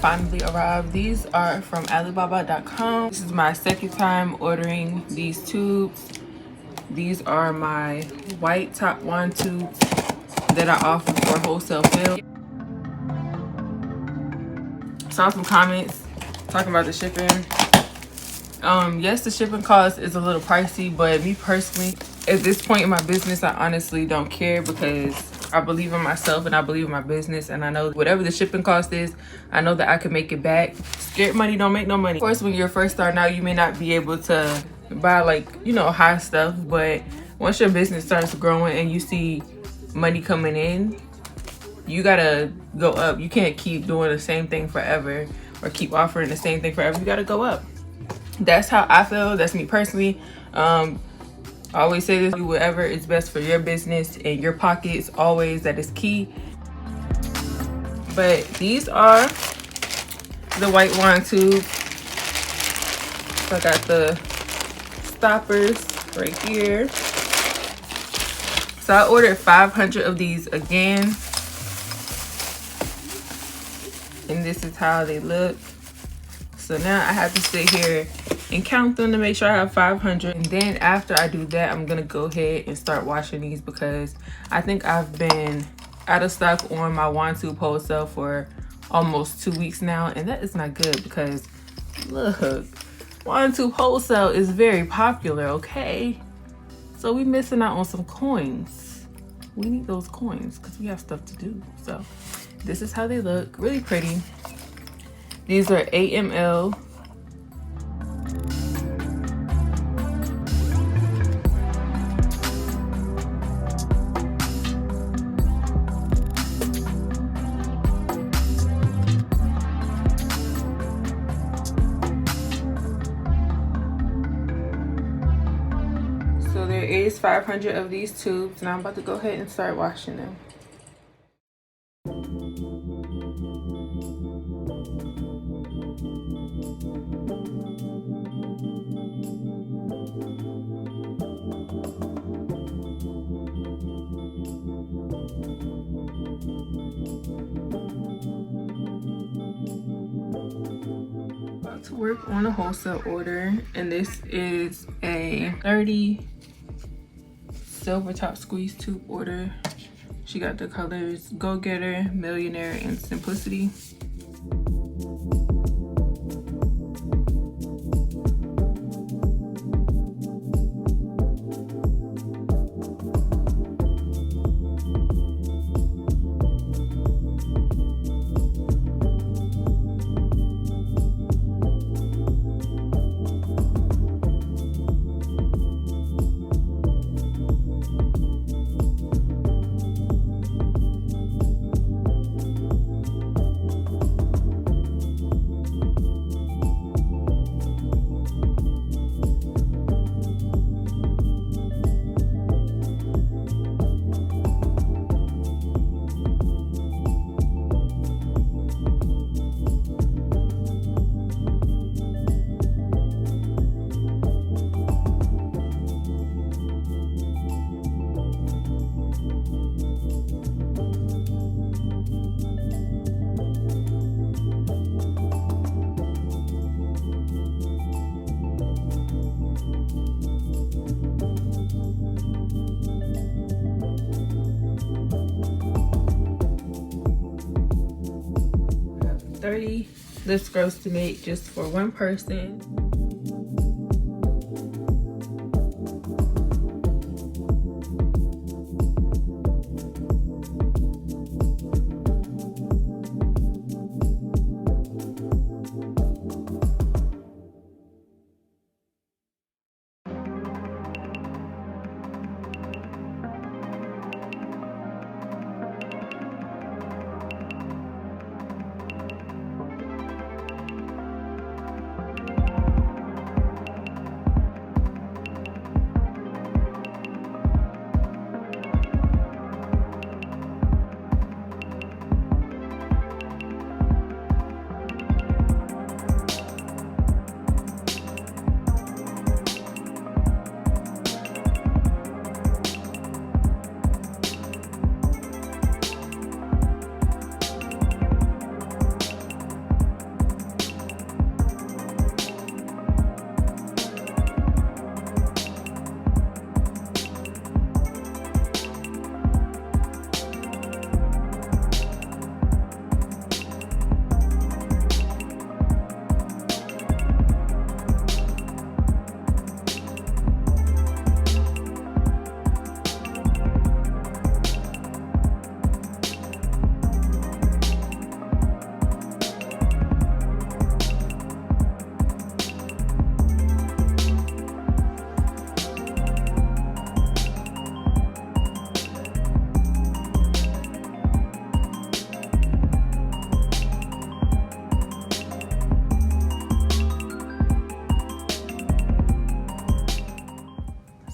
finally arrived. These are from Alibaba.com. This is my second time ordering these tubes. These are my white top wand tubes that I offer for wholesale fill. Saw some comments talking about the shipping. Yes, the shipping cost is a little pricey, but me personally, at this point in my business, I honestly don't care because I believe in myself and I believe in my business, and I know whatever the shipping cost is, I know that I can make it back. Scared money don't make no money. Of course, when you're first starting out, you may not be able to buy, like, you know, high stuff, but once your business starts growing and you see money coming in, you gotta go up. You can't keep doing the same thing forever or keep offering the same thing forever. You gotta go up. That's how I feel. That's me personally. I always say this: do whatever is best for your business and your pockets. Always, that is key. But these are the white wine tubes. So I got the stoppers right here. So I ordered 500 of these again, and this is how they look. So now I have to sit here and count them to make sure I have 500. And then after I do that, I'm gonna go ahead and start washing these because I think I've been out of stock on my wand tube wholesale for almost 2 weeks now. And that is not good because look, wand tube wholesale is very popular, okay? So we missing out on some coins. We need those coins because we have stuff to do. So this is how they look, really pretty. These are 8 ml. So there is 500 of these tubes, and I'm about to go ahead and start washing them. About to work on a wholesale order, and this is a 30 silver top squeeze tube order. She got the colors Go Getter, Millionaire, and Simplicity. $30 list gross to make just for one person.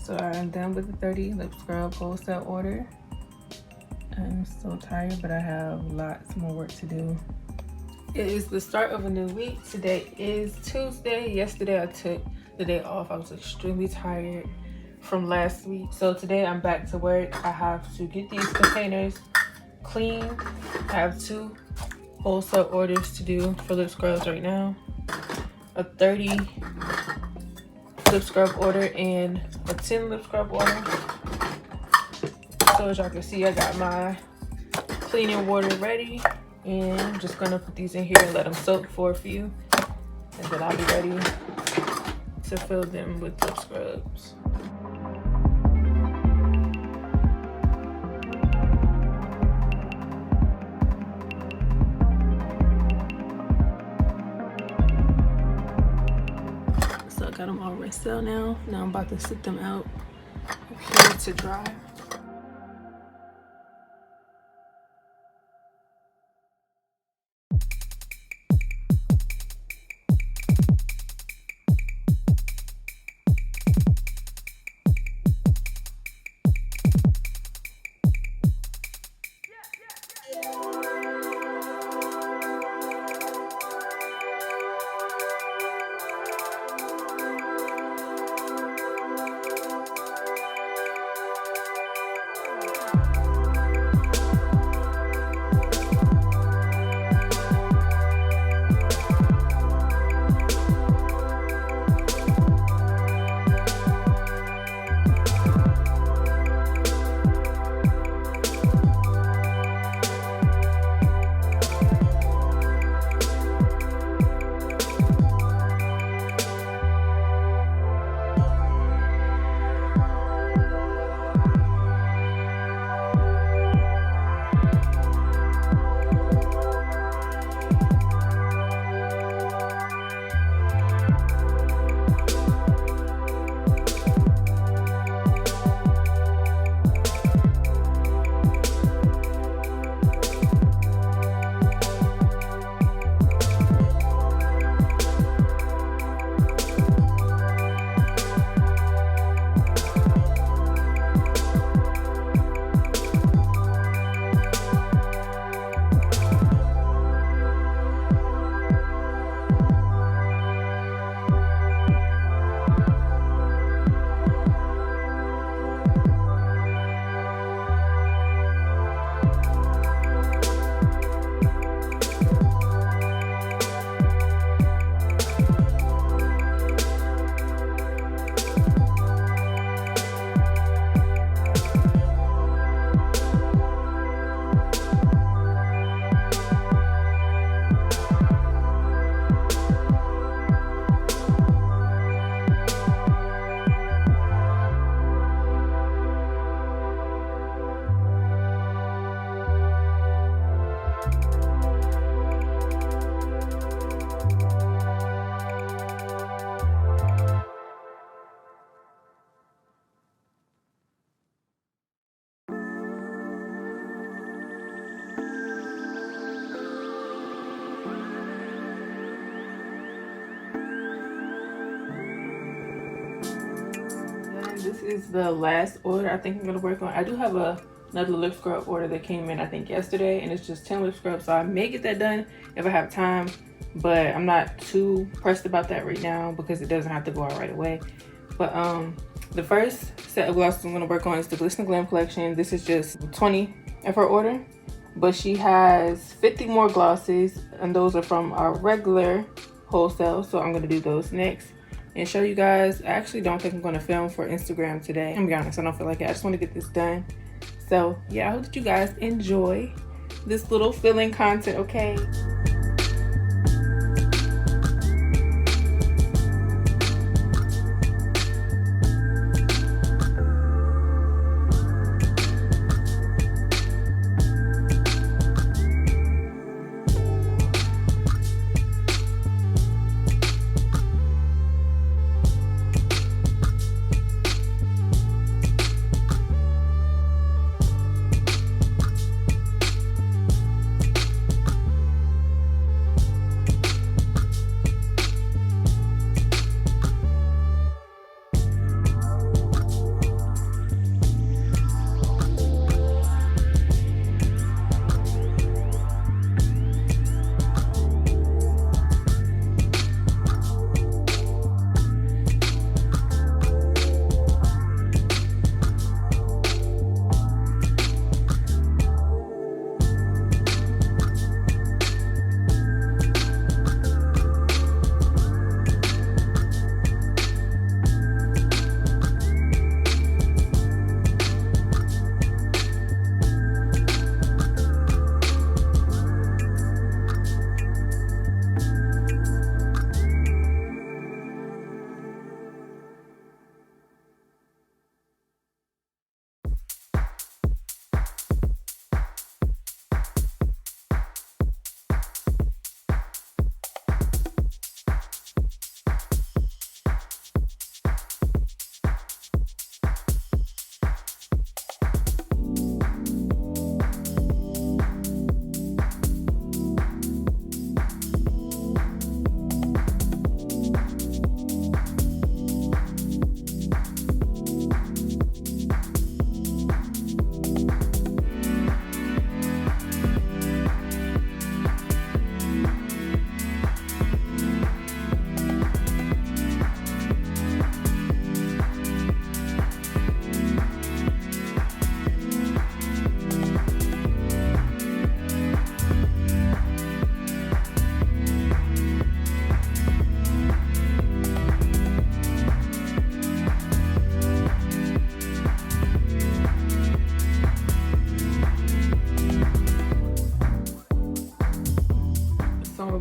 So I'm done with the 30 lip scrub wholesale order. I'm so tired, but I have lots more work to do. It is the start of a new week. Today is Tuesday. Yesterday I took the day off. I was extremely tired from last week. So today I'm back to work. I have to get these containers cleaned. I have 2 wholesale orders to do for lip scrubs right now. A 30 lip scrub order and a 10 lip scrub order. So as y'all can see, I got my cleaning water ready, and I'm just gonna put these in here and let them soak for a few, and then I'll be ready to fill them with lip scrubs. So I got them all rinsed out now. Now I'm about to sit them out here to dry. This is the last order I think I'm gonna work on. I do have another lip scrub order that came in I think yesterday, and it's just 10 lip scrubs, so I may get that done if I have time, but I'm not too pressed about that right now because it doesn't have to go out right away. But the first set of glosses I'm gonna work on is the Glisten Glam collection. This is just 20 of her order, but she has 50 more glosses, and those are from our regular wholesale, so I'm gonna do those next and show you guys. I actually don't think I'm gonna film for Instagram today. I'm gonna be honest, I don't feel like it. I just want to get this done. So yeah, I hope that you guys enjoy this little filling content, okay?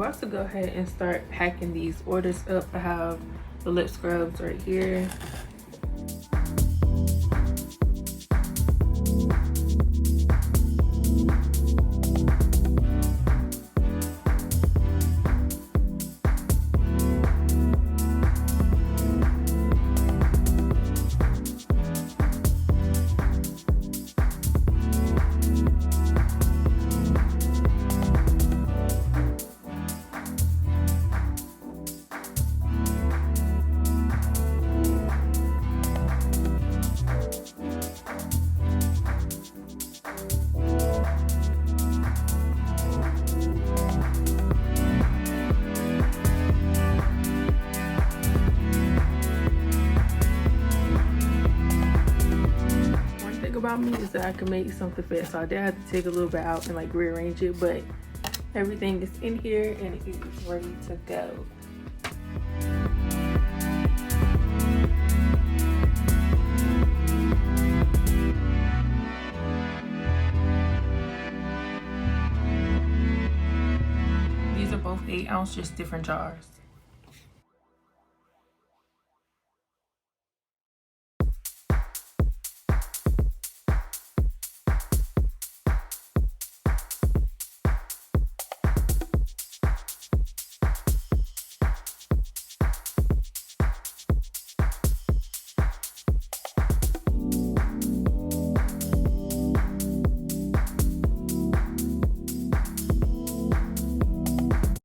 about to go ahead and start packing these orders up. I have the lip scrubs right here. About me is that I can make something fit, so I did have to take a little bit out and like rearrange it, but everything is in here and it is ready to go. These are both 8 ounce, just different jars.